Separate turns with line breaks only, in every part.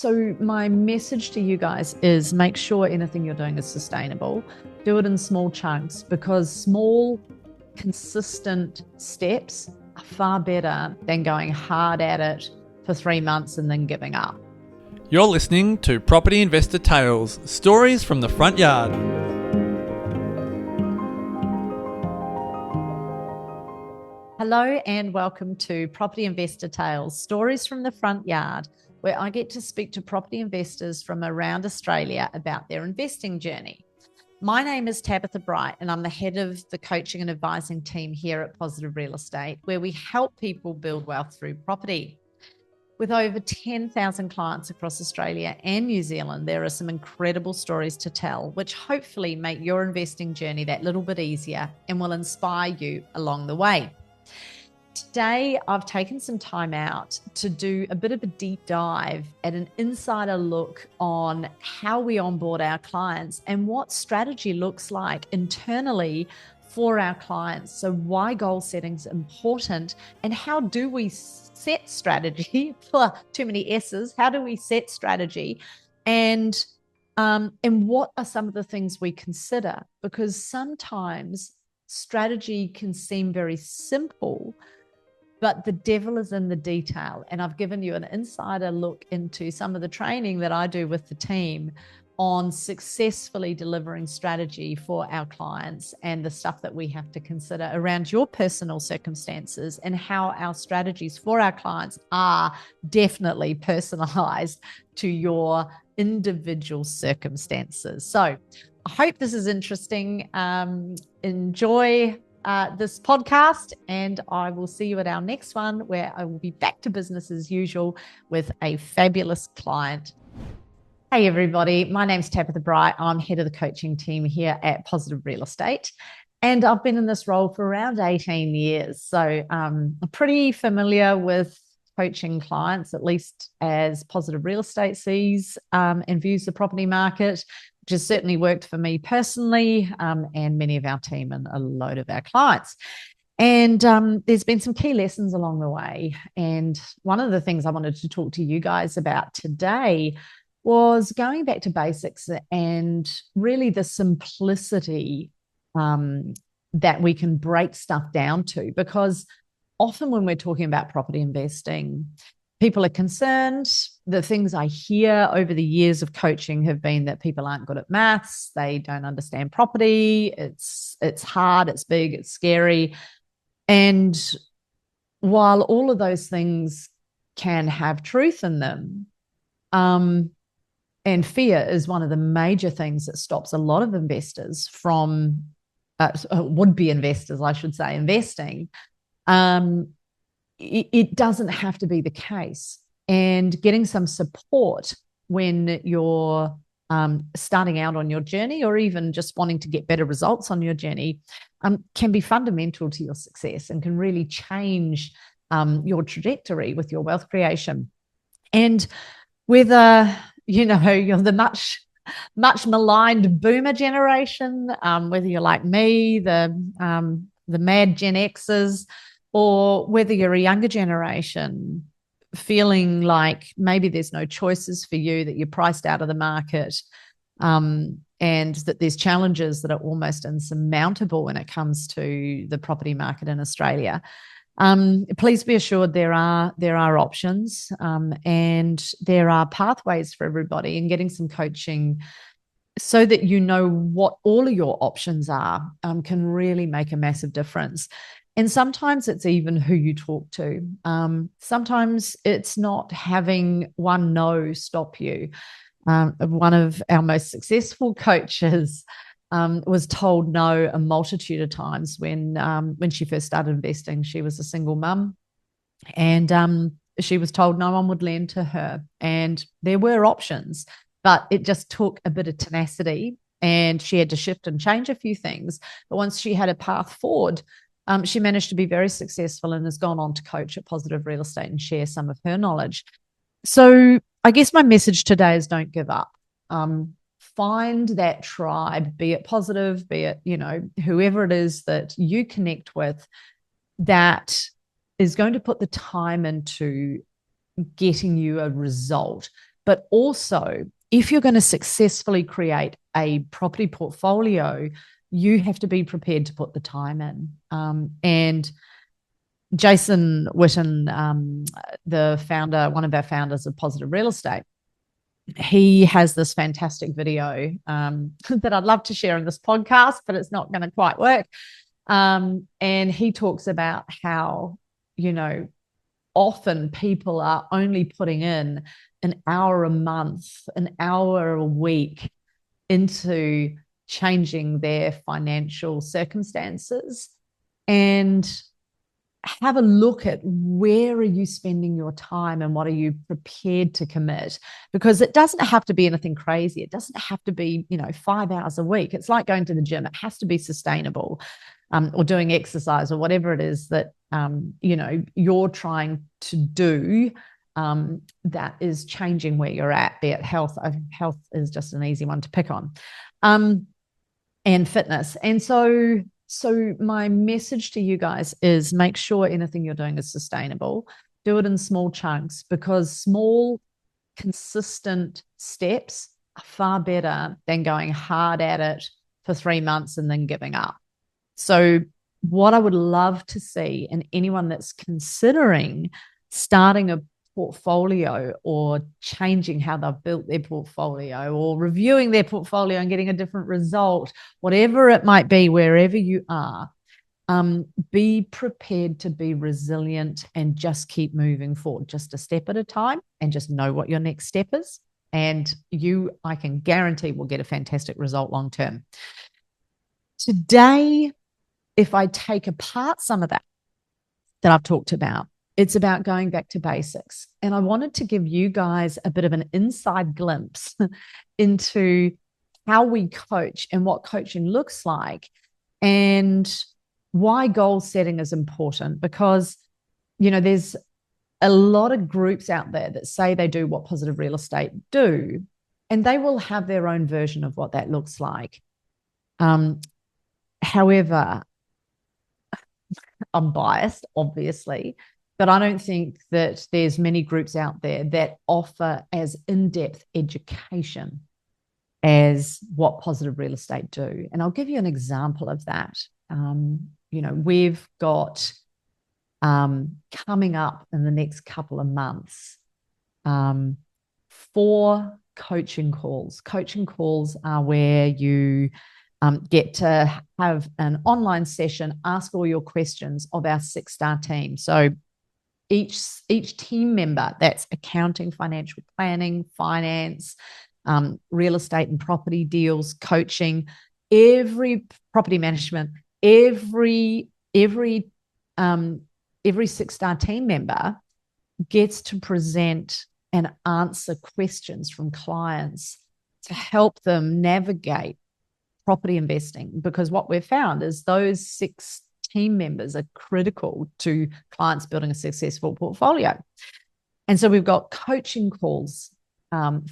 So my message to you guys is make sure anything you're doing is sustainable. Do it in small chunks because small, consistent steps are far better than going hard at it for 3 months and then giving up.
You're listening to Property Investor Tales, stories from the front yard.
Hello and welcome to Property Investor Tales, stories from the front yard, where I get to speak to property investors from around Australia about their investing journey. My name is Tabitha Bright, and I'm the head of the coaching and advising team here at Positive Real Estate, where we help people build wealth through property. With over 10,000 clients across Australia and New Zealand, there are some incredible stories to tell, which hopefully make your investing journey that little bit easier and will inspire you along the way. Today, I've taken some time out to do a bit of a deep dive at an insider look on how we onboard our clients and what strategy looks like internally for our clients. So why goal setting is important and how do we set strategy? Too many S's. How do we set strategy? And what are some of the things we consider? Because sometimes strategy can seem very simple, but the devil is in the detail. And I've given you an insider look into some of the training that I do with the team on successfully delivering strategy for our clients and the stuff that we have to consider around your personal circumstances and how our strategies for our clients are definitely personalized to your individual circumstances. So I hope this is interesting. Enjoy this podcast, and I will see you at our next one where I will be back to business as usual with a fabulous client. Hey everybody, my name's Tabitha Bright. I'm head of the coaching team here at Positive Real Estate, and I've been in this role for around 18 years. So I'm pretty familiar with coaching clients, at least as Positive Real Estate sees and views the property market, which has certainly worked for me personally and many of our team and a load of our clients. And there's been some key lessons along the way. And one of the things I wanted to talk to you guys about today was going back to basics and really the simplicity that we can break stuff down to, because often when we're talking about property investing, people are concerned. The things I hear over the years of coaching have been that people aren't good at maths, they don't understand property, it's hard, it's big, it's scary. And while all of those things can have truth in them, and fear is one of the major things that stops a lot of investors from, would-be investors, I should say, investing. It doesn't have to be the case. And getting some support when you're starting out on your journey, or even just wanting to get better results on your journey, can be fundamental to your success and can really change your trajectory with your wealth creation. And whether you're the much maligned boomer generation, whether you're like me, the mad Gen Xers, or whether you're a younger generation feeling like maybe there's no choices for you, that you're priced out of the market, and that there's challenges that are almost insurmountable when it comes to the property market in Australia. Please be assured there are options, and there are pathways for everybody, and getting some coaching so that you know what all of your options are can really make a massive difference. And sometimes it's even who you talk to. Sometimes it's not having one no stop you. One of our most successful coaches was told no a multitude of times when she first started investing. She was a single mum, and she was told no one would lend to her. And there were options, but it just took a bit of tenacity, and she had to shift and change a few things. But once she had a path forward, she managed to be very successful and has gone on to coach at Positive Real Estate and share some of her knowledge. So I guess my message today is don't give up. Find that tribe, be it Positive, be it, whoever it is that you connect with, that is going to put the time into getting you a result. But also, if you're going to successfully create a property portfolio, you have to be prepared to put the time in. And Jason Witten, one of our founders of Positive Real Estate, he has this fantastic video that I'd love to share in this podcast, but it's not going to quite work. And he talks about how, often people are only putting in an hour a month, an hour a week into changing their financial circumstances. And have a look at where are you spending your time and what are you prepared to commit, because it doesn't have to be anything crazy. It doesn't have to be 5 hours a week. It's like going to the gym. It has to be sustainable, or doing exercise, or whatever it is that you're trying to do, that is changing where you're at, be it health. Health is just an easy one to pick on, and fitness. And so my message to you guys is make sure anything you're doing is sustainable. Do it in small chunks, because small, consistent steps are far better than going hard at it for 3 months and then giving up. So what I would love to see in anyone that's considering starting a portfolio, or changing how they've built their portfolio, or reviewing their portfolio and getting a different result, whatever it might be, wherever you are, be prepared to be resilient and just keep moving forward, just a step at a time, and just know what your next step is. And I can guarantee, will get a fantastic result long term. Today, if I take apart some of that I've talked about, it's about going back to basics. And I wanted to give you guys a bit of an inside glimpse into how we coach and what coaching looks like, and why goal setting is important. Because, there's a lot of groups out there that say they do what Positive Real Estate do, and they will have their own version of what that looks like. However, I'm biased, obviously, but I don't think that there's many groups out there that offer as in-depth education as what Positive Real Estate do. And I'll give you an example of that. We've got coming up in the next couple of months, 4 coaching calls. Coaching calls are where you get to have an online session, ask all your questions of our 6-star team. So each team member, that's accounting, financial planning, finance, real estate and property deals, coaching, every property management, every 6-star team member gets to present and answer questions from clients to help them navigate property investing. Because what we've found is those 6 team members are critical to clients building a successful portfolio. And so we've got coaching calls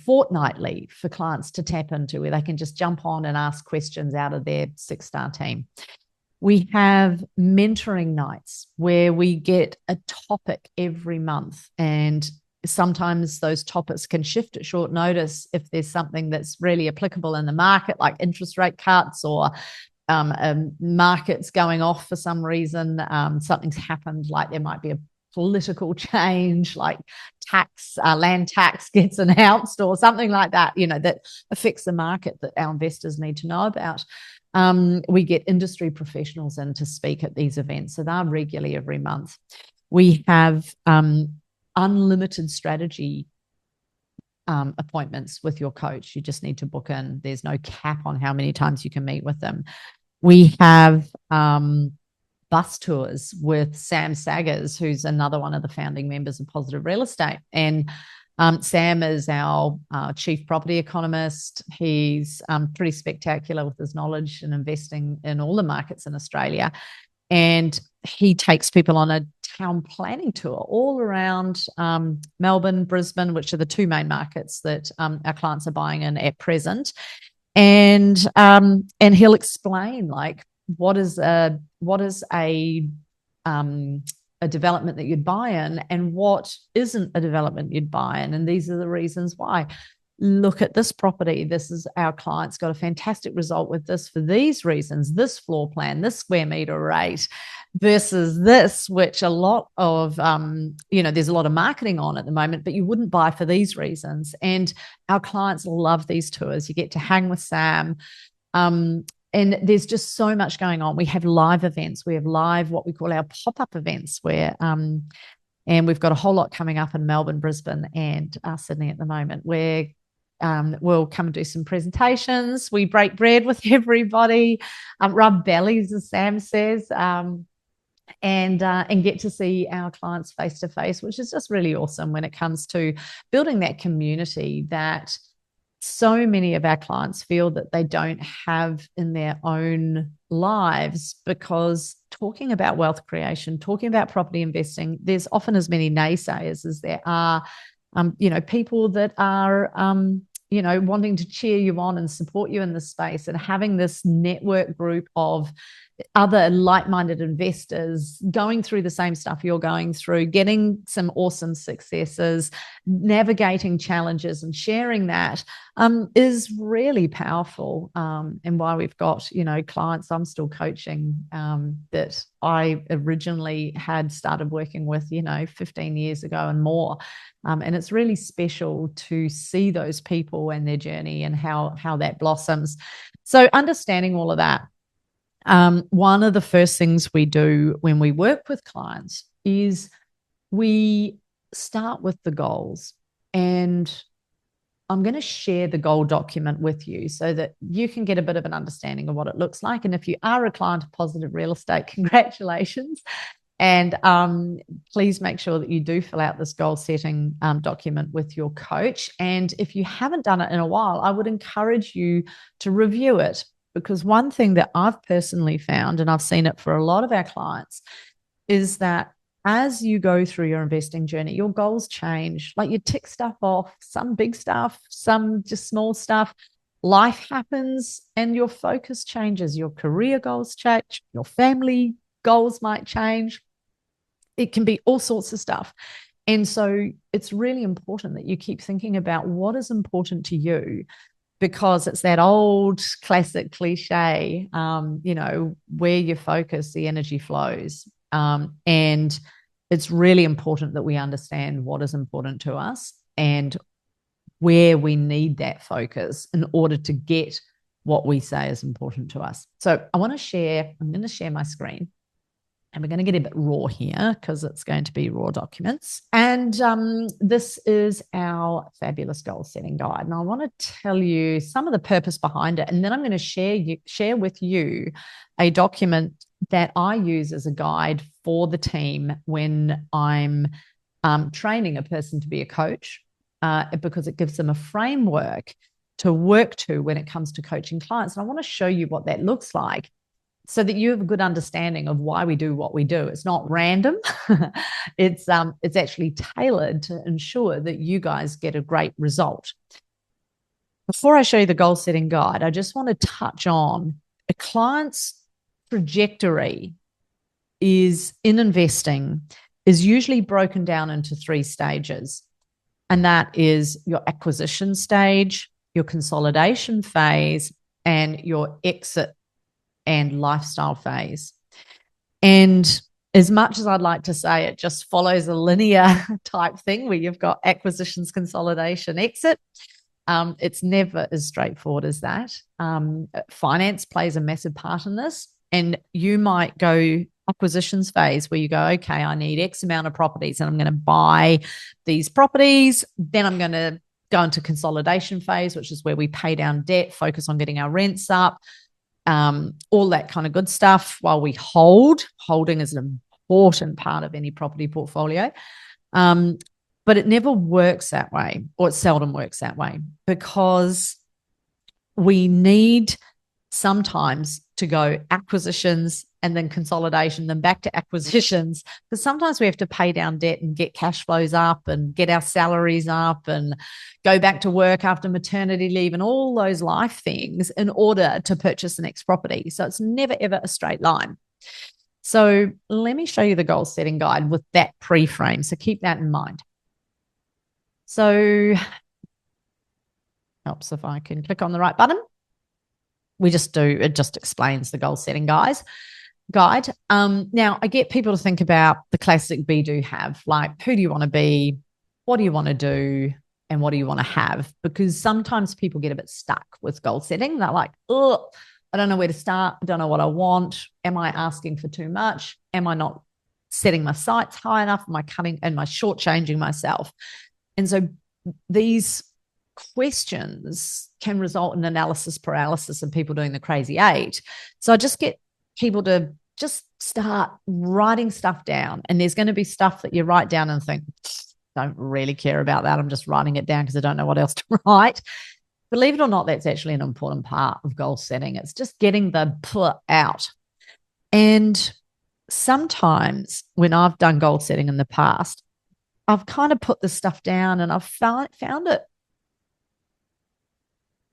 fortnightly for clients to tap into, where they can just jump on and ask questions out of their 6-star team. We have mentoring nights where we get a topic every month, and sometimes those topics can shift at short notice if there's something that's really applicable in the market, like interest rate cuts, or market's going off for some reason. Something's happened, like there might be a political change, like land tax gets announced, or something like that, that affects the market that our investors need to know about. We get industry professionals in to speak at these events, so they're regularly every month. We have unlimited strategy appointments with your coach. You just need to book in. There's no cap on how many times you can meet with them. We have bus tours with Sam Saggers, who's another one of the founding members of Positive Real Estate. And Sam is our chief property economist. He's pretty spectacular with his knowledge in investing in all the markets in Australia. And he takes people on a town planning tour all around Melbourne, Brisbane, which are the 2 main markets that our clients are buying in at present. And he'll explain, like, what is a a development that you'd buy in and what isn't a development you'd buy in. And these are the reasons why. Look at this property. This is our client's got a fantastic result with this for these reasons, this floor plan, this square meter rate versus this, which a lot of, there's a lot of marketing on at the moment, but you wouldn't buy for these reasons. And our clients love these tours. You get to hang with Sam. And there's just so much going on. We have live events. We have live, what we call our pop-up events where, and we've got a whole lot coming up in Melbourne, Brisbane, and Sydney at the moment, where we'll come and do some presentations. We break bread with everybody, rub bellies, as Sam says, and get to see our clients face to face, which is just really awesome when it comes to building that community that so many of our clients feel that they don't have in their own lives, because talking about wealth creation, talking about property investing, there's often as many naysayers as there are people that are, wanting to cheer you on and support you in this space, and having this network group of other like-minded investors going through the same stuff you're going through, getting some awesome successes, navigating challenges and sharing that is really powerful. And why we've got, clients I'm still coaching that I originally had started working with, 15 years ago and more. And it's really special to see those people and their journey and how that blossoms. So understanding all of that. One of the first things we do when we work with clients is we start with the goals. And I'm going to share the goal document with you so that you can get a bit of an understanding of what it looks like. And if you are a client of Positive Real Estate, congratulations. And please make sure that you do fill out this goal setting document with your coach. And if you haven't done it in a while, I would encourage you to review it. Because one thing that I've personally found, and I've seen it for a lot of our clients, is that as you go through your investing journey, your goals change. Like you tick stuff off, some big stuff, some just small stuff. Life happens and your focus changes. Your career goals change. Your family goals might change. It can be all sorts of stuff. And so it's really important that you keep thinking about what is important to you, because it's that old classic cliche, where you focus, the energy flows. And it's really important that we understand what is important to us and where we need that focus in order to get what we say is important to us. So I'm going to share my screen. And we're going to get a bit raw here because it's going to be raw documents. And this is our fabulous goal setting guide. And I want to tell you some of the purpose behind it. And then I'm going to share with you a document that I use as a guide for the team when I'm training a person to be a coach, because it gives them a framework to work to when it comes to coaching clients. And I want to show you what that looks like, so that you have a good understanding of why we do what we do. It's not random. It's actually tailored to ensure that you guys get a great result. Before I show you the goal setting guide, I just want to touch on a client's trajectory in investing is usually broken down into 3 stages. And that is your acquisition stage, your consolidation phase, and your exit and lifestyle phase. And as much as I'd like to say it just follows a linear type thing where you've got acquisitions, consolidation, exit, it's never as straightforward as that. Finance plays a massive part in this. And you might go acquisitions phase where you go, okay, I need X amount of properties and I'm going to buy these properties. Then I'm going to go into consolidation phase, which is where we pay down debt, focus on getting our rents up, all that kind of good stuff while we hold. Holding is an important part of any property portfolio. But it never works that way, or it seldom works that way, because we need sometimes to go acquisitions and then consolidation, then back to acquisitions, because sometimes we have to pay down debt and get cash flows up and get our salaries up and go back to work after maternity leave and all those life things in order to purchase the next property. So it's never, ever a straight line. So let me show you the goal setting guide with that pre-frame. So keep that in mind. So helps if I can click on the right button. It just explains the goal setting guide. Now I get people to think about the classic be, do, have, like who do you want to be? What do you want to do? And what do you want to have? Because sometimes people get a bit stuck with goal setting. They're like, oh, I don't know where to start. I don't know what I want. Am I asking for too much? Am I not setting my sights high enough? Am I shortchanging myself? And so these questions can result in analysis paralysis and people doing the crazy eight. So I just get people to just start writing stuff down. And there's going to be stuff that you write down and think, don't really care about that. I'm just writing it down because I don't know what else to write. Believe it or not, that's actually an important part of goal setting. It's just getting the out. And sometimes when I've done goal setting in the past, I've kind of put the stuff down and I've found it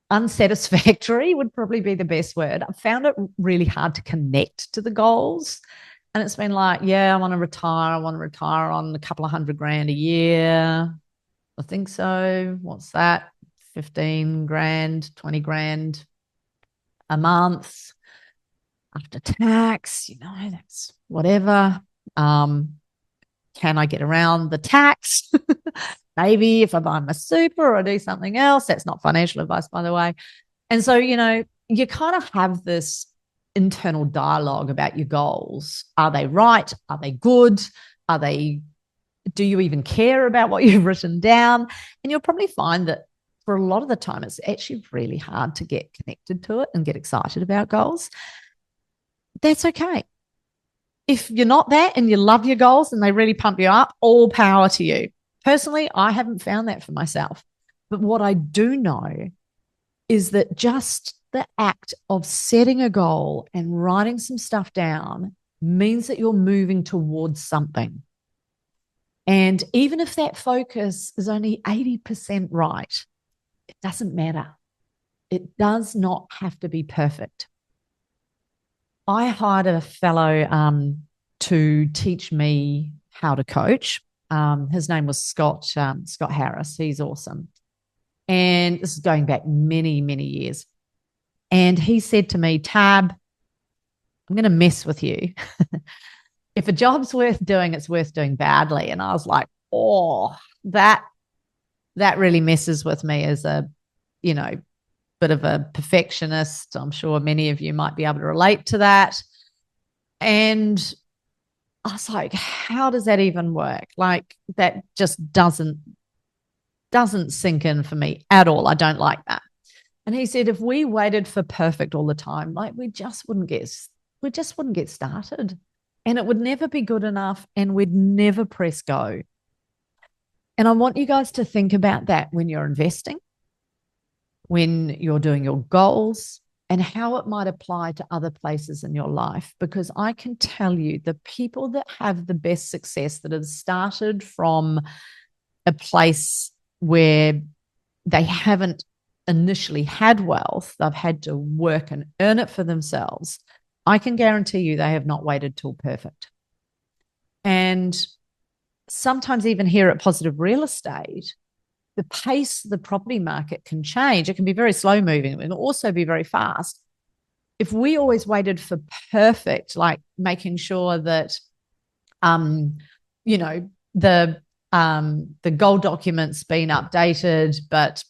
unsatisfactory would probably be the best word. I've found it really hard to connect to the goals. And it's been like, yeah, I want to retire. I want to retire on a couple of $100,000 a year. I think so. What's that? 15 grand, 20 grand a month after tax, that's whatever. Can I get around the tax? Maybe if I buy my super or I do something else. That's not financial advice, by the way. And so, you kind of have this internal dialogue about your goals. Are they right? Are they good? Do you even care about what you've written down? And you'll probably find that for a lot of the time, it's actually really hard to get connected to it and get excited about goals. That's okay. If you're not that and you love your goals and they really pump you up, all power to you. Personally, I haven't found that for myself. But what I do know is that just the act of setting a goal and writing some stuff down means that you're moving towards something. And even if that focus is only 80% right, it doesn't matter. It does not have to be perfect. I hired a fellow to teach me how to coach. His name was Scott Harris. He's awesome. And this is going back many, many years. And he said to me, Tab, I'm going to mess with you. If a job's worth doing, it's worth doing badly. And I was like, oh, that really messes with me as a, bit of a perfectionist. I'm sure many of you might be able to relate to that. And I was like, how does that even work? Like that just doesn't sink in for me at all. I don't like that. And he said, if we waited for perfect all the time, like we just wouldn't get started. And it would never be good enough and we'd never press go. And I want you guys to think about that when you're investing, when you're doing your goals, and how it might apply to other places in your life. Because I can tell you the people that have the best success, that have started from a place where they haven't initially had wealth, they've had to work and earn it for themselves, I can guarantee you they have not waited till perfect. And sometimes even here at Positive Real Estate, the pace of the property market can change. It can be very slow moving. It can also be very fast. If we always waited for perfect, like making sure that, the goal document's been updated, but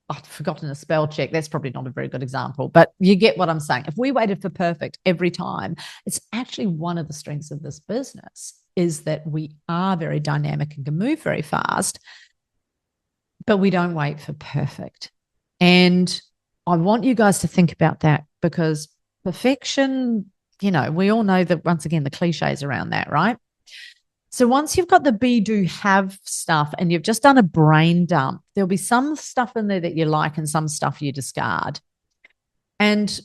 I've forgotten a spell check. That's probably not a very good example, but you get what I'm saying. If we waited for perfect every time, it's actually one of the strengths of this business is that we are very dynamic and can move very fast, but we don't wait for perfect. And I want you guys to think about that, because perfection, we all know that, once again, the cliches around that, right? So once you've got the be, do, have stuff and you've just done a brain dump, there'll be some stuff in there that you like and some stuff you discard. And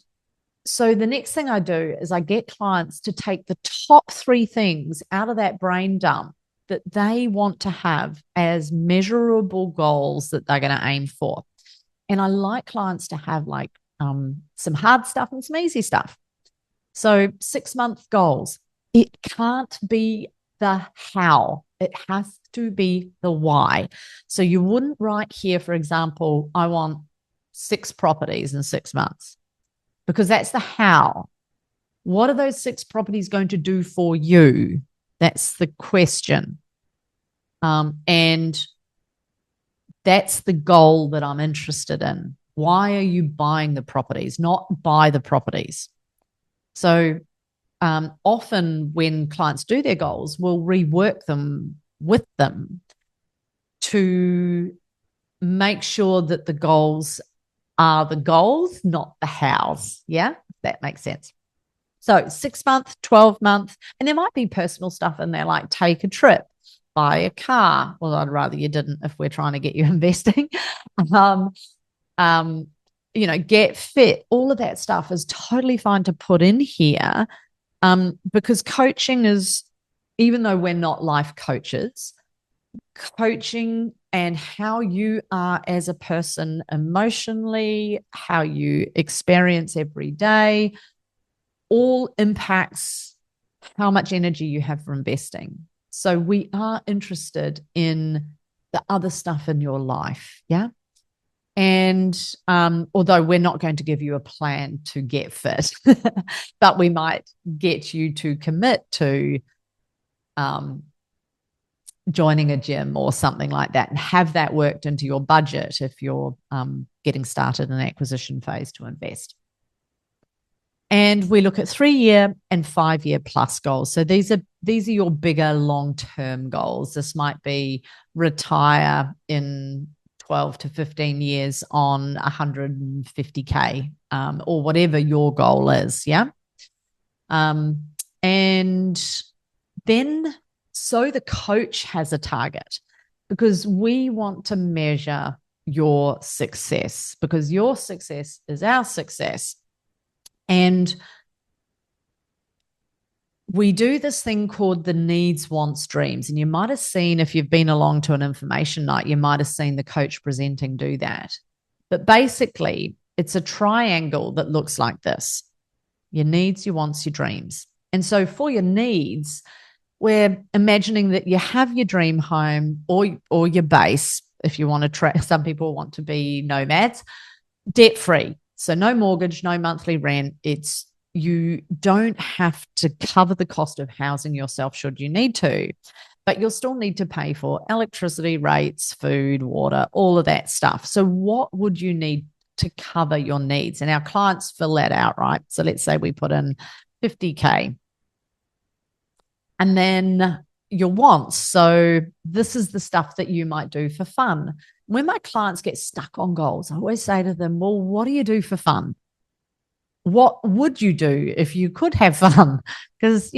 so the next thing I do is I get clients to take the top 3 things out of that brain dump that they want to have as measurable goals that they're going to aim for. And I like clients to have like some hard stuff and some easy stuff. So 6-month goals. it can't be the how. It has to be the why. So you wouldn't write here, for example, I want 6 properties in 6 months, because that's the how. What are those 6 properties going to do for you? That's the question. And that's the goal that I'm interested in. Why are you buying the properties, not buy the properties? So often when clients do their goals, we'll rework them with them to make sure that the goals are the goals, not the hows. Yeah, if that makes sense. So 6 month, 12 month, and there might be personal stuff in there like take a trip, buy a car. Well, I'd rather you didn't if we're trying to get you investing. Get fit. All of that stuff is totally fine to put in here, because coaching is, even though we're not life coaches, coaching and how you are as a person emotionally, how you experience every day, all impacts how much energy you have for investing. So we are interested in the other stuff in your life. Yeah. And although we're not going to give you a plan to get fit, but we might get you to commit to joining a gym or something like that, and have that worked into your budget if you're getting started in an acquisition phase to invest. And we look at 3-year and 5-year plus goals. So these are your bigger long-term goals. This might be retire in 12 to 15 years on 150K, or whatever your goal is. Yeah. And then, so the coach has a target, because we want to measure your success, because your success is our success. And we do this thing called the needs, wants, dreams. And you might have seen, if you've been along to an information night, you might have seen the coach presenting do that. But basically, it's a triangle that looks like this: your needs, your wants, your dreams. And so for your needs, we're imagining that you have your dream home or your base, if you want to some people want to be nomads, debt-free. So no mortgage, no monthly rent. You don't have to cover the cost of housing yourself should you need to, but you'll still need to pay for electricity rates, food, water, all of that stuff. So what would you need to cover your needs? And our clients fill that out, right? So let's say we put in 50K. And then your wants. So this is the stuff that you might do for fun. When my clients get stuck on goals, I always say to them, well, what do you do for fun? What would you do if you could have fun? Because,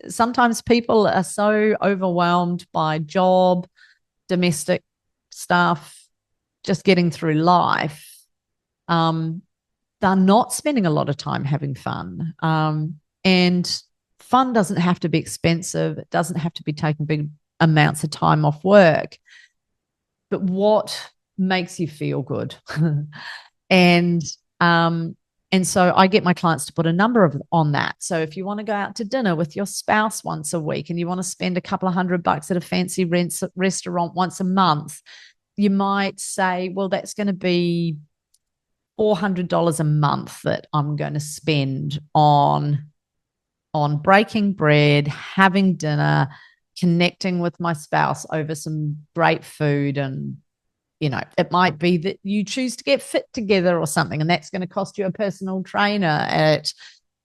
sometimes people are so overwhelmed by job, domestic stuff, just getting through life. They're not spending a lot of time having fun. And fun doesn't have to be expensive. It doesn't have to be taking big amounts of time off work. But what makes you feel good? And so I get my clients to put a number on that. So if you want to go out to dinner with your spouse once a week and you want to spend a couple of $100 at a fancy restaurant once a month, you might say, well, that's going to be $400 a month that I'm going to spend on breaking bread, having dinner, connecting with my spouse over some great food. And, it might be that you choose to get fit together or something, and that's going to cost you a personal trainer at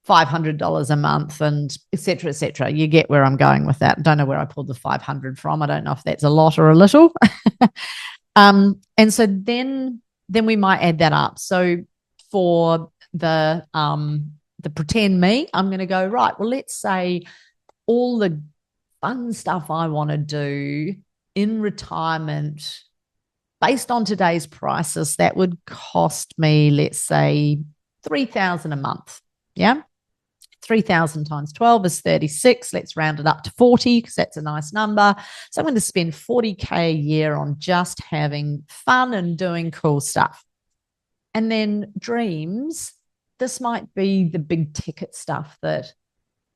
$500 a month, and et cetera, et cetera. You get where I'm going with that. I don't know where I pulled the 500 from. I don't know if that's a lot or a little. And so then we might add that up. So for the pretend me, I'm going to go, right, well, let's say all the fun stuff I want to do in retirement, based on today's prices, that would cost me, let's say, $3,000 a month. Yeah. 3,000 times 12 is 36. Let's round it up to 40 because that's a nice number. So I'm going to spend 40K a year on just having fun and doing cool stuff. And then dreams, this might be the big ticket stuff that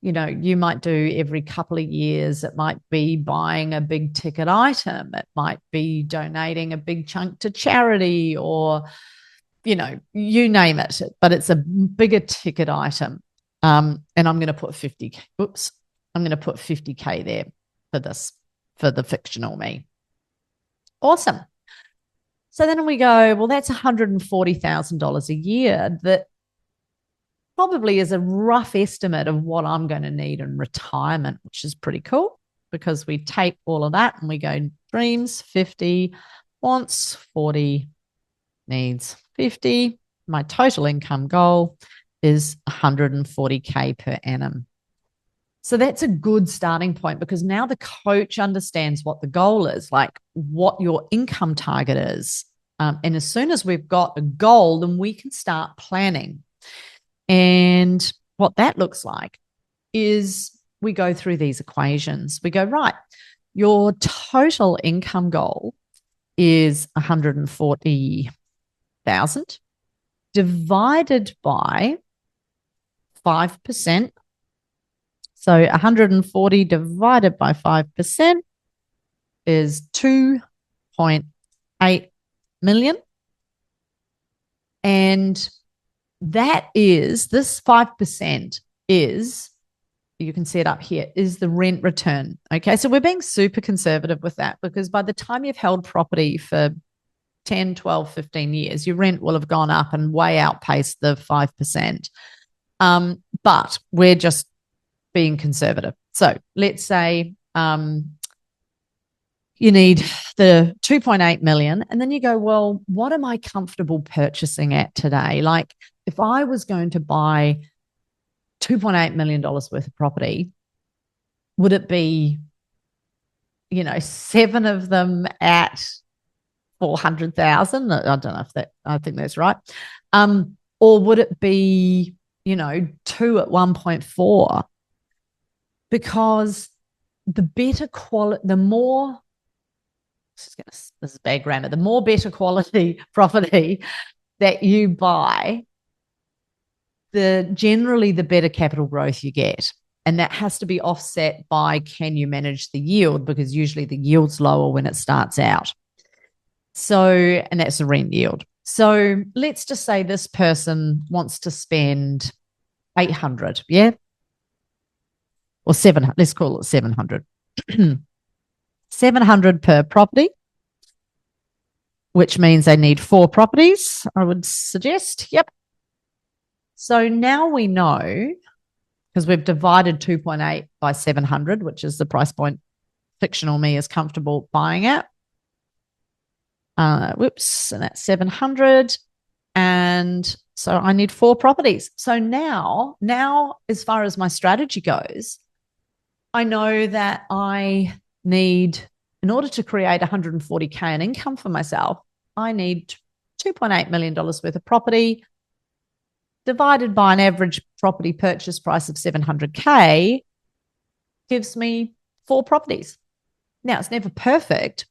You might do every couple of years. It might be buying a big ticket item. It might be donating a big chunk to charity, or, you name it, but it's a bigger ticket item. And I'm going to put 50. Oops. I'm going to put 50K there for the fictional me. Awesome. So then we go, well, that's $140,000 a year. That probably is a rough estimate of what I'm going to need in retirement, which is pretty cool, because we take all of that and we go dreams 50, wants 40, needs 50. My total income goal is 140K per annum. So that's a good starting point, because now the coach understands what the goal is, like what your income target is. And as soon as we've got a goal, then we can start planning. And what that looks like is we go through these equations. We go, right, your total income goal is 140,000 divided by 5%. So 140 divided by 5% is 2.8 million. And that is, this 5% is, you can see it up here, is the rent return. Okay, so we're being super conservative with that, because by the time you've held property for 10, 12, 15 years, your rent will have gone up and way outpaced the 5%. But we're just being conservative. So let's say you need the 2.8 million, and then you go, well, what am I comfortable purchasing at today? Like, if I was going to buy $2.8 million worth of property, would it be, 7 of them at 400,000? I don't know I think that's right. Or would it be, 2 at 1.4? Because the better quality, the more, this is bad grammar, the more better quality property that you buy, generally the better capital growth you get. And that has to be offset by, can you manage the yield? Because usually the yield's lower when it starts out. So, and that's the rent yield. So let's just say this person wants to spend 800, yeah? Or 700, let's call it 700. 700 per property, which means they need 4 properties, I would suggest. Yep. So now we know, because we've divided 2.8 by 700, which is the price point fictional me is comfortable buying at. And that's 700. And so I need 4 properties. So now, as far as my strategy goes, I know that I need, in order to create 140K in income for myself, I need $2.8 million worth of property divided by an average property purchase price of 700K gives me 4 properties. Now, it's never perfect.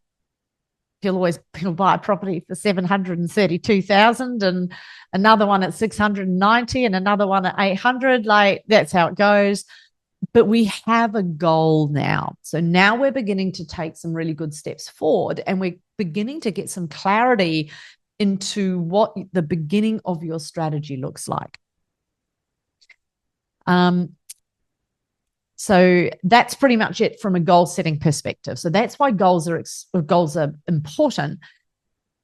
You'll buy a property for 732,000 and another one at 690 and another one at 800. Like, that's how it goes. But we have a goal now. So now we're beginning to take some really good steps forward, and we're beginning to get some clarity into what the beginning of your strategy looks like. So that's pretty much it from a goal setting perspective. So that's why goals are important.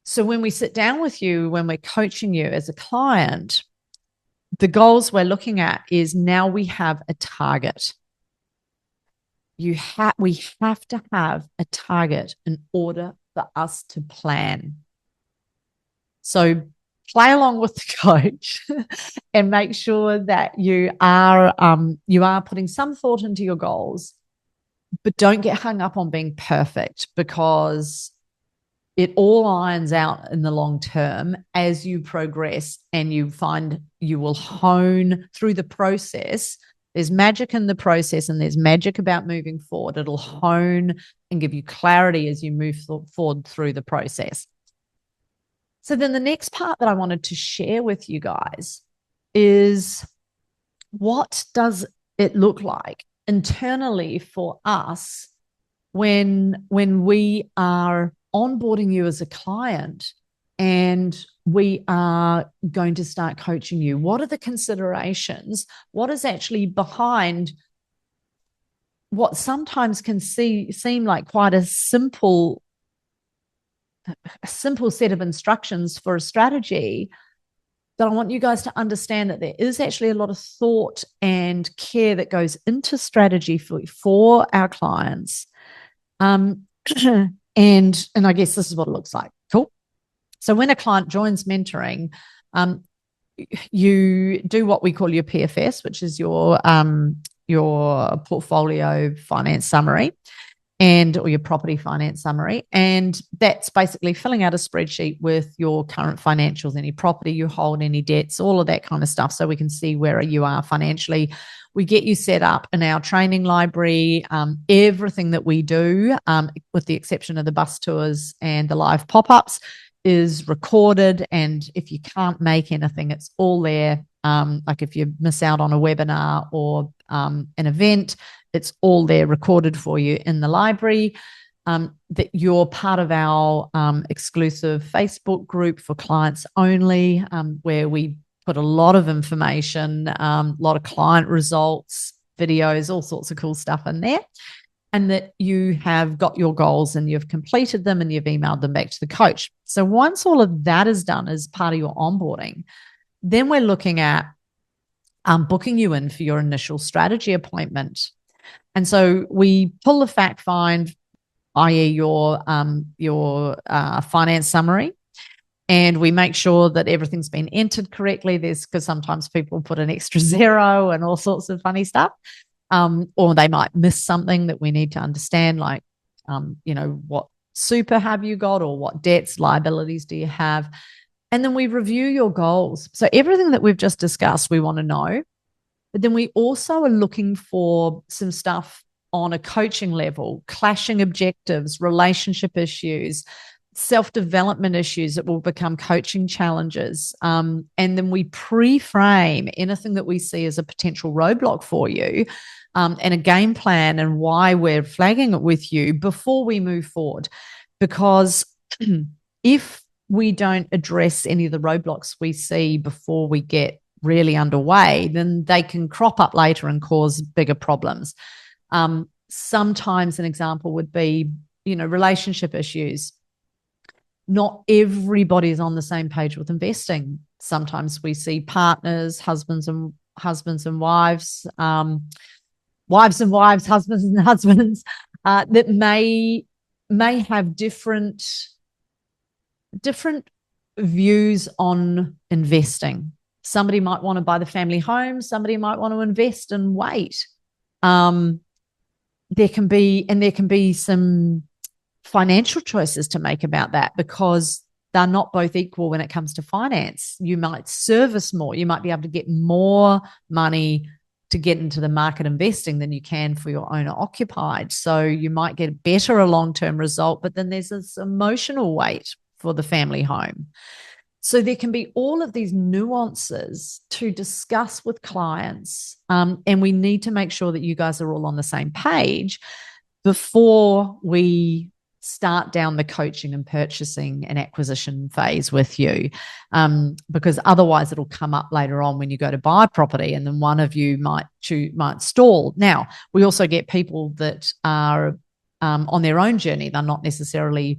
So when we sit down with you, when we're coaching you as a client, the goals we're looking at is, now we have a target. We have to have a target in order for us to plan. So play along with the coach and make sure that you are putting some thought into your goals, but don't get hung up on being perfect, because it all irons out in the long term as you progress, and you find you will hone through the process. There's magic in the process, and there's magic about moving forward. It'll hone and give you clarity as you move forward through the process. So then the next part that I wanted to share with you guys is, what does it look like internally for us when we are onboarding you as a client and we are going to start coaching you? What are the considerations? What is actually behind what sometimes can seem like quite a simple set of instructions for a strategy? But I want you guys to understand that there is actually a lot of thought and care that goes into strategy for our clients. And I guess this is what it looks like. Cool. So when a client joins mentoring, you do what we call your PFS, which is your portfolio finance summary, or your property finance summary. And that's basically filling out a spreadsheet with your current financials, any property you hold, any debts, all of that kind of stuff, so we can see where you are financially. We get you set up in our training library. Everything that we do, with the exception of the bus tours and the live pop-ups, is recorded. And if you can't make anything, it's all there. Like if you miss out on a webinar or an event, it's all there recorded for you in the library. That you're part of our exclusive Facebook group for clients only, where we put a lot of information, a lot of client results, videos, all sorts of cool stuff in there. And that you have got your goals and you've completed them and you've emailed them back to the coach. So once all of that is done as part of your onboarding, then we're looking at booking you in for your initial strategy appointment. And so we pull the fact find, i.e. your finance summary, and we make sure that everything's been entered correctly. Because sometimes people put an extra zero and all sorts of funny stuff. Or they might miss something that we need to understand, like, what super have you got, or what debts, liabilities do you have? And then we review your goals. So everything that we've just discussed, we want to know. But then we also are looking for some stuff on a coaching level, clashing objectives, relationship issues, self-development issues that will become coaching challenges. And then we pre-frame anything that we see as a potential roadblock for you, and a game plan and why we're flagging it with you before we move forward. Because if we don't address any of the roadblocks we see before we get really underway, then they can crop up later and cause bigger problems. Sometimes an example would be, relationship issues. Not everybody is on the same page with investing. Sometimes we see partners, husbands and wives, wives and wives, husbands and husbands, that may have different views on investing. Somebody might want to buy the family home. Somebody might want to invest and wait. There can be some financial choices to make about that, because they're not both equal when it comes to finance. You might service more. You might be able to get more money to get into the market investing than you can for your owner occupied. So you might get better a long-term result, but then there's this emotional weight for the family home. So there can be all of these nuances to discuss with clients, and we need to make sure that you guys are all on the same page before we start down the coaching and purchasing and acquisition phase with you, because otherwise it'll come up later on when you go to buy property, and then one of you might stall. Now, we also get people that are on their own journey. They're not necessarily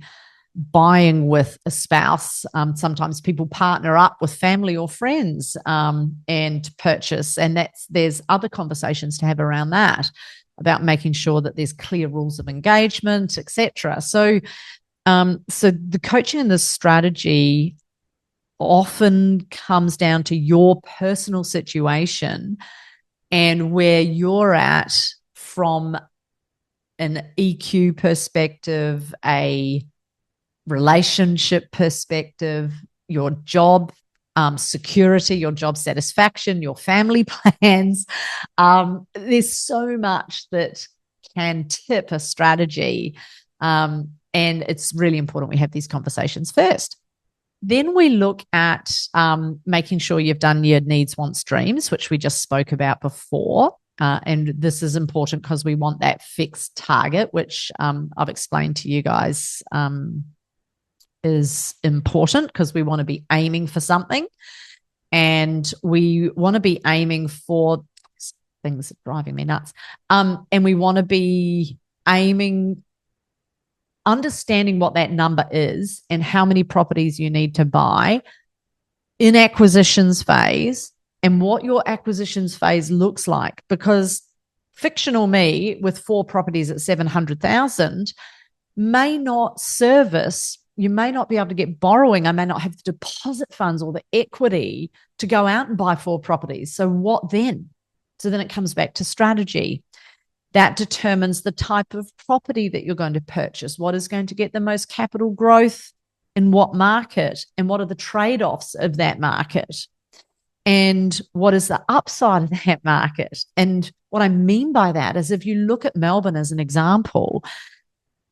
buying with a spouse. Sometimes people partner up with family or friends and purchase, and there's other conversations to have around that, about making sure that there's clear rules of engagement, etc. So the coaching and the strategy often comes down to your personal situation and where you're at from an EQ perspective, a relationship perspective, your job security, your job satisfaction, your family plans. There's so much that can tip a strategy, and it's really important we have these conversations first. Then we look at making sure you've done your needs, wants, dreams, which we just spoke about before. and this is important because we want that fixed target, which I've explained to you guys is important because we want to be aiming for something, and we want to be aiming for things driving me nuts. And we want to be aiming, understanding what that number is and how many properties you need to buy in acquisitions phase and what your acquisitions phase looks like. Because fictional me with 4 properties at 700,000 may not service, you may not be able to get borrowing. I may not have the deposit funds or the equity to go out and buy 4 properties. So what then? So then it comes back to strategy. That determines the type of property that you're going to purchase. What is going to get the most capital growth in what market? And what are the trade-offs of that market? And what is the upside of that market? And what I mean by that is if you look at Melbourne as an example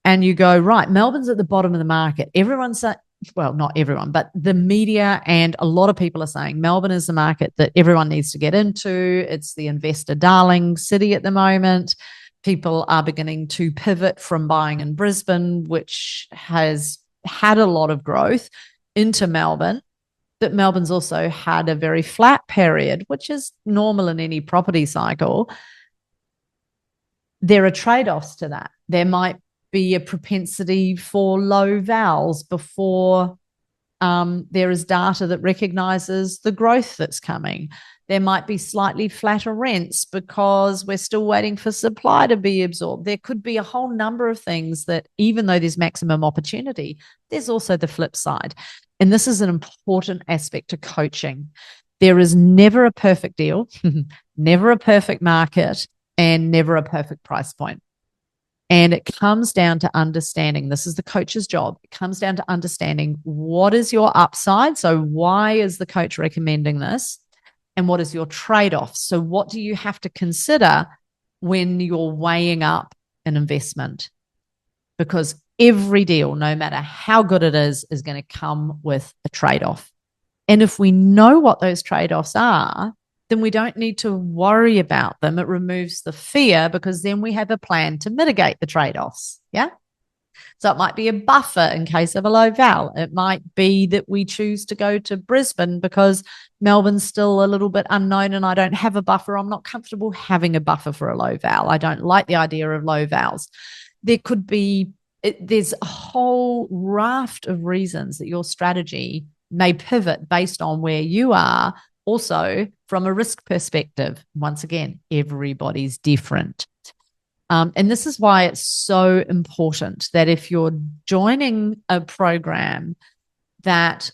and you go, right, Melbourne's at the bottom of the market. Everyone's saying, well, not everyone, but the media and a lot of people are saying Melbourne is the market that everyone needs to get into. It's the investor darling city at the moment. People are beginning to pivot from buying in Brisbane, which has had a lot of growth, into Melbourne. But Melbourne's also had a very flat period, which is normal in any property cycle. There are trade-offs to that. There might be a propensity for low vals before there is data that recognizes the growth that's coming. There might be slightly flatter rents because we're still waiting for supply to be absorbed. There could be a whole number of things that, even though there's maximum opportunity, there's also the flip side. And this is an important aspect to coaching. There is never a perfect deal, never a perfect market, and never a perfect price point. And it comes down to understanding, this is the coach's job. It comes down to understanding what is your upside. So why is the coach recommending this? And what is your trade-off? So what do you have to consider when you're weighing up an investment? Because every deal, no matter how good it is going to come with a trade-off. And if we know what those trade-offs are, then we don't need to worry about them. It removes the fear because then we have a plan to mitigate the trade-offs. Yeah. So it might be a buffer in case of a low val. It might be that we choose to go to Brisbane because Melbourne's still a little bit unknown and I don't have a buffer. I'm not comfortable having a buffer for a low val. I don't like the idea of low vals. There could be, there's a whole raft of reasons that your strategy may pivot based on where you are. Also, from a risk perspective, once again, everybody's different. And this is why it's so important that if you're joining a program that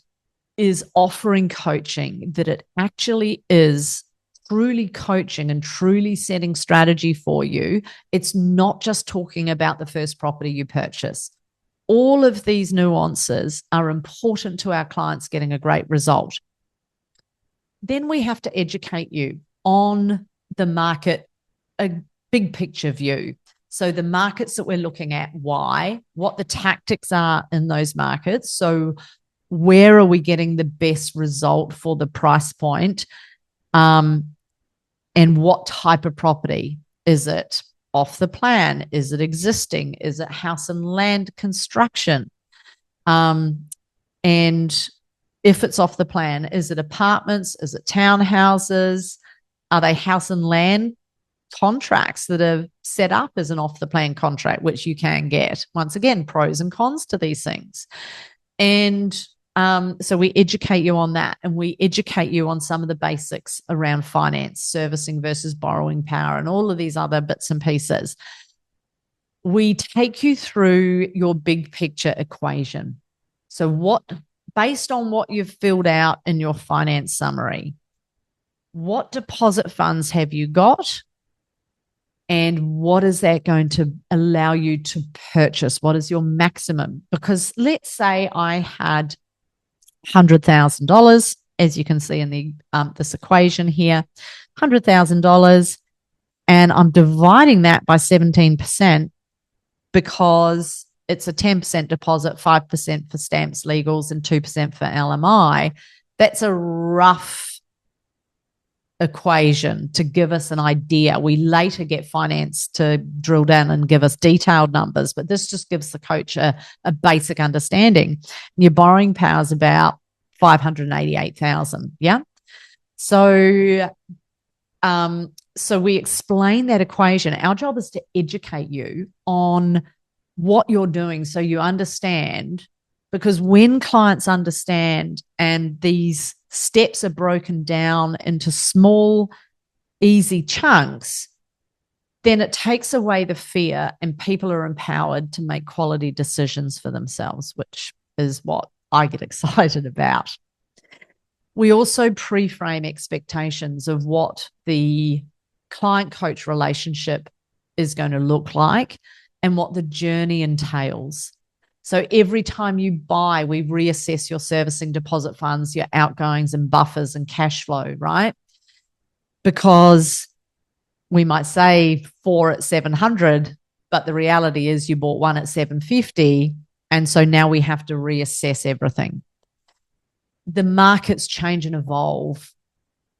is offering coaching, that it actually is truly coaching and truly setting strategy for you. It's not just talking about the first property you purchase. All of these nuances are important to our clients getting a great result. Then we have to educate you on the market, a big picture view. So the markets that we're looking at, why, what the tactics are in those markets. So where are we getting the best result for the price point? And what type of property? Is it off the plan? Is it existing? Is it house and land construction? And if it's off the plan, is it apartments? Is it townhouses? Are they house and land contracts that are set up as an off the plan contract, which you can get? Once again, pros and cons to these things. And so we educate you on that, and we educate you on some of the basics around finance, servicing versus borrowing power, and all of these other bits and pieces. We take you through your big picture equation. So based on what you've filled out in your finance summary, what deposit funds have you got? And what is that going to allow you to purchase? What is your maximum? Because let's say I had $100,000, as you can see in this equation here, $100,000, and I'm dividing that by 17% because it's a 10% deposit, 5% for stamps, legals, and 2% for LMI. That's a rough equation to give us an idea. We later get finance to drill down and give us detailed numbers, but this just gives the coach a basic understanding. And your borrowing power is about 588,000. Yeah. So we explain that equation. Our job is to educate you on what you're doing so you understand, because when clients understand and these steps are broken down into small, easy chunks, then it takes away the fear and people are empowered to make quality decisions for themselves, which is what I get excited about. We also pre-frame expectations of what the client-coach relationship is going to look like and what the journey entails. So every time you buy, we reassess your servicing deposit funds, your outgoings and buffers and cash flow, right? Because we might say 4 at 700, but the reality is you bought 1 at 750. And so now we have to reassess everything. The markets change and evolve.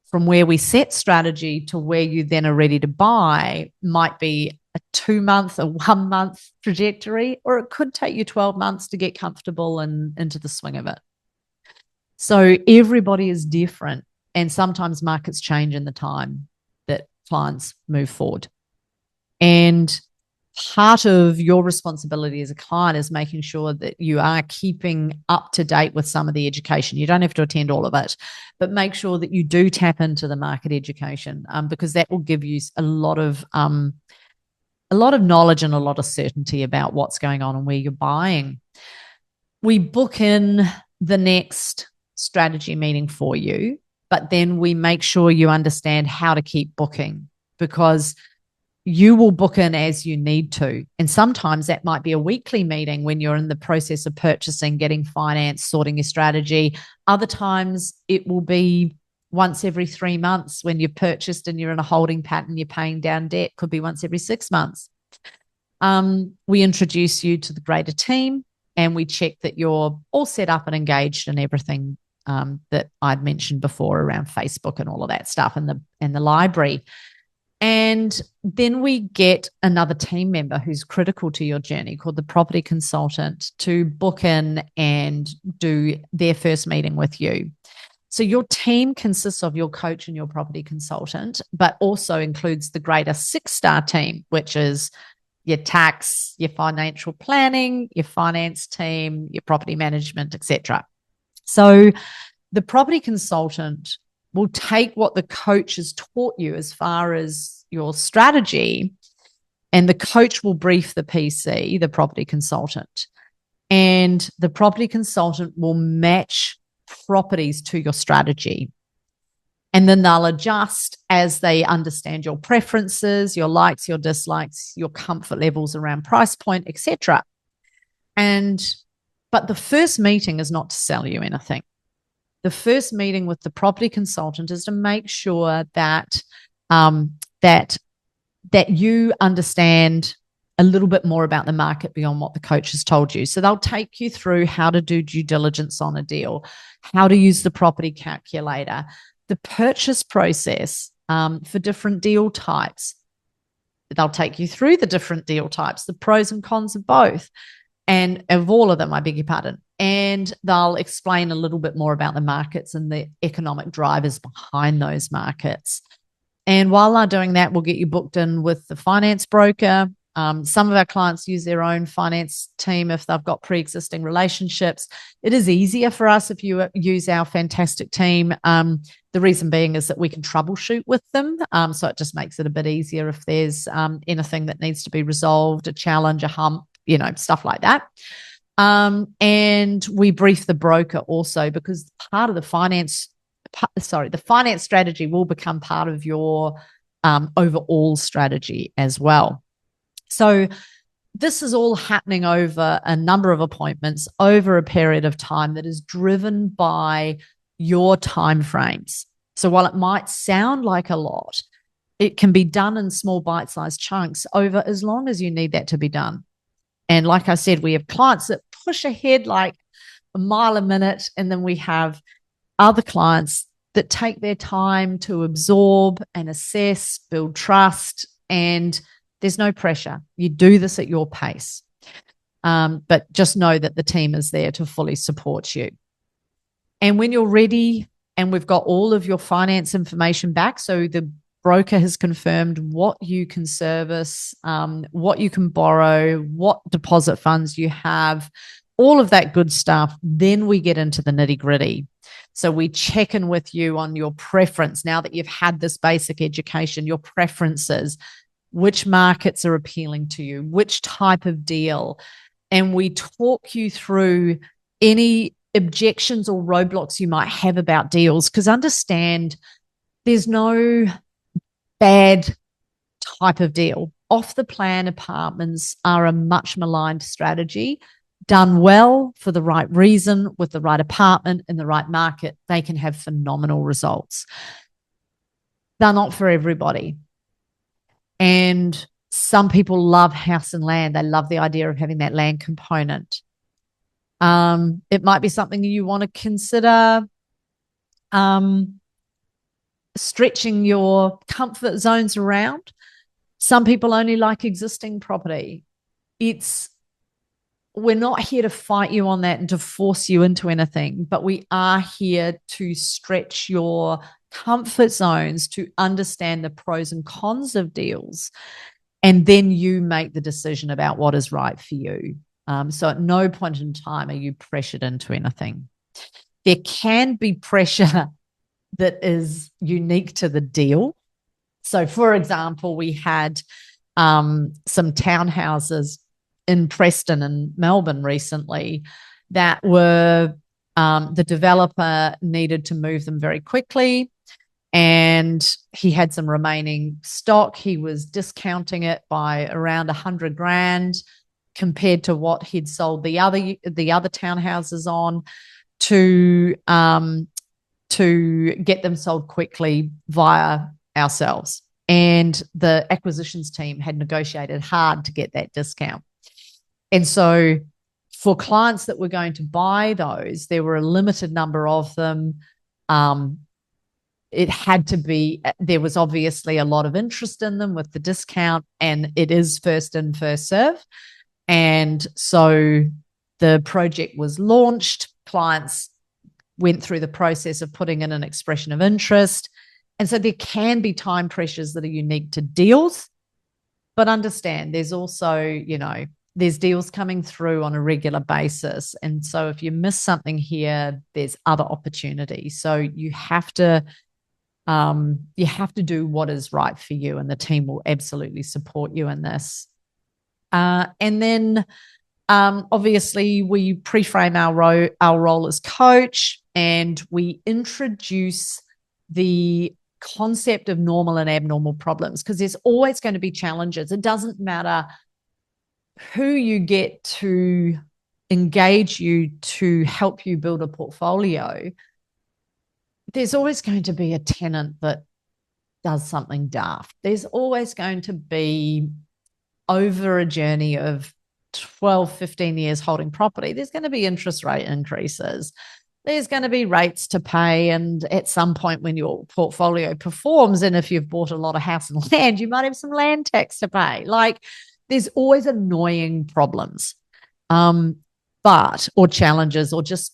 From where we set strategy to where you then are ready to buy might be a 2-month, a 1-month trajectory, or it could take you 12 months to get comfortable and into the swing of it. So everybody is different, and sometimes markets change in the time that clients move forward. And part of your responsibility as a client is making sure that you are keeping up to date with some of the education. You don't have to attend all of it, but make sure that you do tap into the market education, because that will give you a lot of knowledge and a lot of certainty about what's going on and where you're buying. We book in the next strategy meeting for you, but then we make sure you understand how to keep booking, because you will book in as you need to. And sometimes that might be a weekly meeting when you're in the process of purchasing, getting finance, sorting your strategy. Other times it will be once every 3 months when you've purchased and you're in a holding pattern, you're paying down debt. Could be once every 6 months. We introduce you to the greater team and we check that you're all set up and engaged in everything that I'd mentioned before around Facebook and all of that stuff and the library. And then we get another team member who's critical to your journey called the property consultant to book in and do their first meeting with you. So your team consists of your coach and your property consultant, but also includes the greater 6-star team, which is your tax, your financial planning, your finance team, your property management, etc. So the property consultant will take what the coach has taught you as far as your strategy, and the coach will brief the PC, the property consultant, and the property consultant will match properties to your strategy. And then they'll adjust as they understand your preferences, your likes, your dislikes, your comfort levels around price point, etc. But the first meeting is not to sell you anything. The first meeting with the property consultant is to make sure that that you understand a little bit more about the market beyond what the coach has told you. So they'll take you through how to do due diligence on a deal, how to use the property calculator, the purchase process for different deal types. They'll take you through the different deal types, the pros and cons of both, and of all of them, I beg your pardon. And they'll explain a little bit more about the markets and the economic drivers behind those markets. And while they're doing that, we'll get you booked in with the finance broker. Some of our clients use their own finance team if they've got pre-existing relationships. It is easier for us if you use our fantastic team. The reason being is that we can troubleshoot with them. So it just makes it a bit easier if there's anything that needs to be resolved, a challenge, a hump, stuff like that. And we brief the broker also, because part of the finance strategy will become part of your overall strategy as well. So this is all happening over a number of appointments over a period of time that is driven by your timeframes. So while it might sound like a lot, it can be done in small bite-sized chunks over as long as you need that to be done. And like I said, we have clients that push ahead like a mile a minute, and then we have other clients that take their time to absorb and assess, build trust, and there's no pressure. You do this at your pace. But just know that the team is there to fully support you. And when you're ready and we've got all of your finance information back, so the broker has confirmed what you can service, what you can borrow, what deposit funds you have, all of that good stuff, then we get into the nitty-gritty. So we check in with you on your preference. Now that you've had this basic education, your preferences, which markets are appealing to you, which type of deal, and we talk you through any objections or roadblocks you might have about deals, because understand there's no bad type of deal. Off the plan apartments are a much maligned strategy. Done well for the right reason with the right apartment in the right market, they can have phenomenal results. They're not for everybody. And some people love house and land. They love the idea of having that land component. It might be something you want to consider stretching your comfort zones around. Some people only like existing property. We're not here to fight you on that and to force you into anything, but we are here to stretch your comfort zones to understand the pros and cons of deals. And then you make the decision about what is right for you. So at no point in time are you pressured into anything. There can be pressure that is unique to the deal. So, for example, we had some townhouses in Preston and Melbourne recently that were the developer needed to move them very quickly, and he had some remaining stock. He was discounting it by around $100,000 compared to what he'd sold the other townhouses on to get them sold quickly via ourselves. And the acquisitions team had negotiated hard to get that discount. And so for clients that were going to buy those, there were a limited number of them. It had to be, there was obviously a lot of interest in them with the discount, and it is first in, first serve. And so the project was launched. Clients went through the process of putting in an expression of interest. And so there can be time pressures that are unique to deals, but understand there's also, there's deals coming through on a regular basis. And so if you miss something here, there's other opportunities. So you have to do what is right for you, and the team will absolutely support you in this. And then obviously we pre-frame our role as coach, and we introduce the concept of normal and abnormal problems, because there's always going to be challenges. It doesn't matter who you get to engage you to help you build a portfolio. There's always going to be a tenant that does something daft. There's always going to be, over a journey of 12, 15 years holding property, there's going to be interest rate increases. There's going to be rates to pay. And at some point when your portfolio performs, and if you've bought a lot of house and land, you might have some land tax to pay. Like, there's always annoying problems, or challenges, or just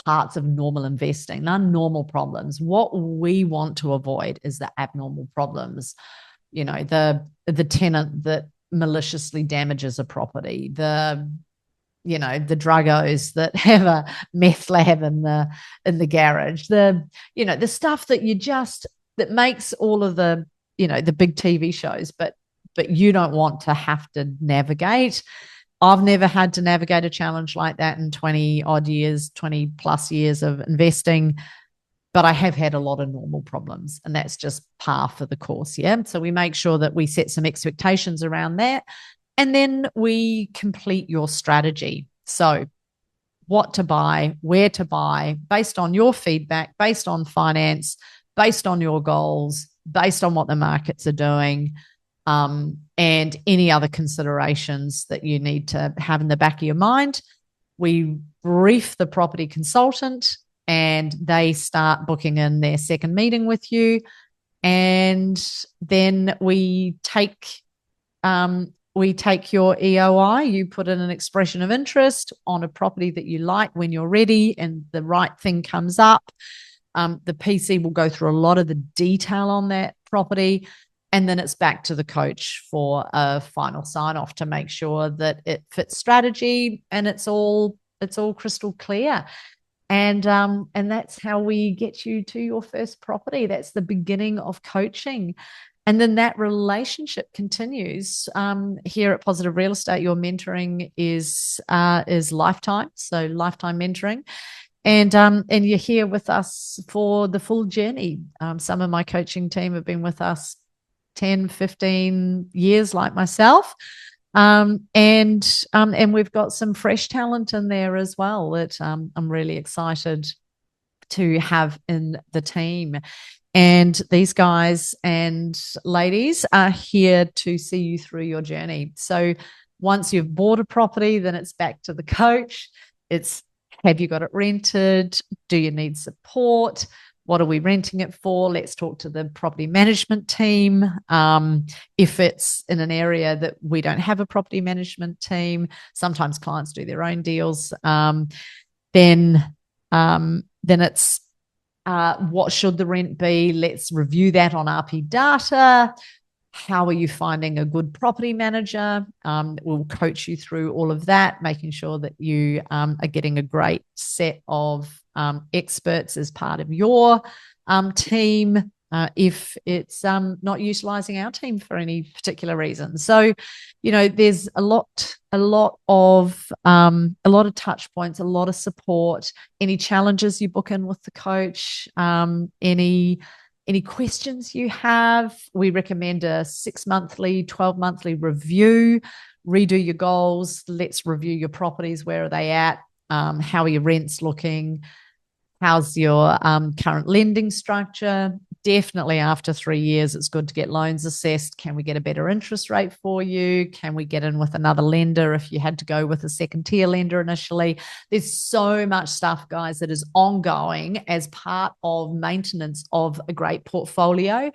parts of normal investing, non-normal problems. What we want to avoid is the abnormal problems. The tenant that maliciously damages a property, the druggos that have a meth lab in the garage, the stuff that makes all of the big TV shows, but you don't want to have to navigate. I've never had to navigate a challenge like that in 20 plus years of investing, but I have had a lot of normal problems, and that's just par for the course. Yeah. So we make sure that we set some expectations around that, and then we complete your strategy. So what to buy, where to buy, based on your feedback, based on finance, based on your goals, based on what the markets are doing, and any other considerations that you need to have in the back of your mind. We brief the property consultant and they start booking in their second meeting with you. And then we take your EOI, you put in an expression of interest on a property that you like when you're ready and the right thing comes up. The PC will go through a lot of the detail on that property, and then it's back to the coach for a final sign off to make sure that it fits strategy and it's all crystal clear. And that's how we get you to your first property. That's the beginning of coaching. And then that relationship continues. Here at Positive Real Estate, your mentoring is lifetime, so lifetime mentoring. And you're here with us for the full journey. Some of my coaching team have been with us 10, 15 years, like myself. And we've got some fresh talent in there as well that I'm really excited to have in the team. And these guys and ladies are here to see you through your journey. So once you've bought a property, then it's back to the coach. It's, have you got it rented? Do you need support? What are we renting it for? Let's talk to the property management team. If it's in an area that we don't have a property management team, sometimes clients do their own deals. Then it's what should the rent be? Let's review that on RP data. How are you finding a good property manager? We'll coach you through all of that, making sure that you are getting a great set of experts as part of your team if it's not utilizing our team for any particular reason. So, there's a lot of touch points, a lot of support. Any challenges you book in with the coach, any questions you have, we recommend a 6-monthly, 12-monthly review. Redo your goals. Let's review your properties. Where are they at? How are your rents looking? How's your current lending structure? Definitely after 3 years, it's good to get loans assessed. Can we get a better interest rate for you? Can we get in with another lender if you had to go with a second tier lender initially? There's so much stuff, guys, that is ongoing as part of maintenance of a great portfolio.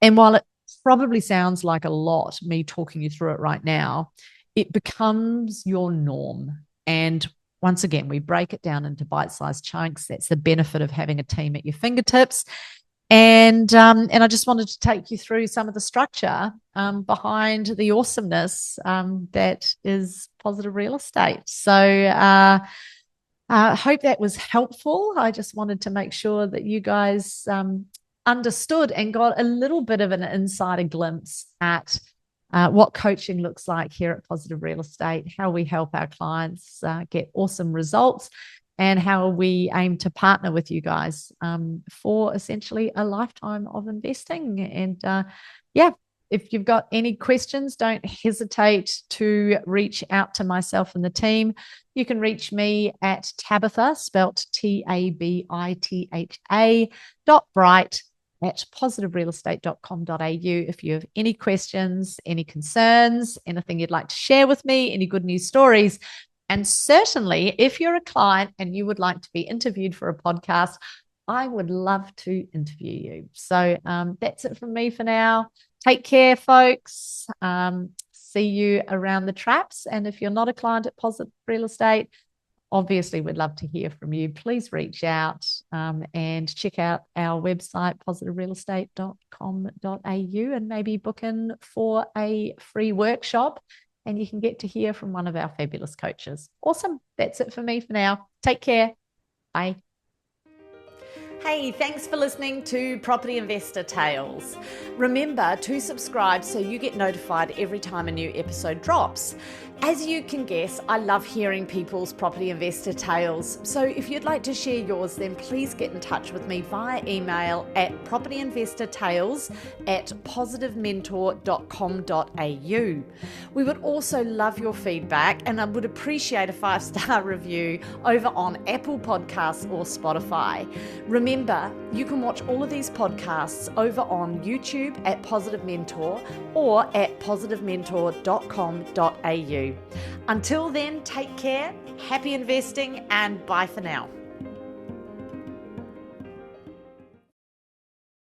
And while it probably sounds like a lot, me talking you through it right now, it becomes your norm. And once again, we break it down into bite-sized chunks. That's the benefit of having a team at your fingertips. And I just wanted to take you through some of the structure behind the awesomeness that is Positive Real Estate. So I hope that was helpful. I just wanted to make sure that you guys understood and got a little bit of an insider glimpse at what coaching looks like here at Positive Real Estate, how we help our clients get awesome results, and how we aim to partner with you guys for essentially a lifetime of investing. And if you've got any questions, don't hesitate to reach out to myself and the team. You can reach me at Tabitha, spelt Tabitha .Bright at positiverealestate.com.au if you have any questions, any concerns, anything you'd like to share with me, any good news stories. And certainly, if you're a client and you would like to be interviewed for a podcast, I would love to interview you. So that's it from me for now. Take care, folks. See you around the traps. And if you're not a client at Positive Real Estate, obviously we'd love to hear from you. Please reach out and check out our website, positiverealestate.com.au, and maybe book in for a free workshop, and you can get to hear from one of our fabulous coaches. Awesome. That's it for me for now. Take care. Bye. Hey, thanks for listening to Property Investor Tales. Remember to subscribe so you get notified every time a new episode drops. As you can guess, I love hearing people's property investor tales. So if you'd like to share yours, then please get in touch with me via email at propertyinvestortales@positivementor.com.au. We would also love your feedback, and I would appreciate a 5-star review over on Apple Podcasts or Spotify. Remember, you can watch all of these podcasts over on YouTube at Positive Mentor or at positivementor.com.au. Until then, take care, happy investing, and bye for now.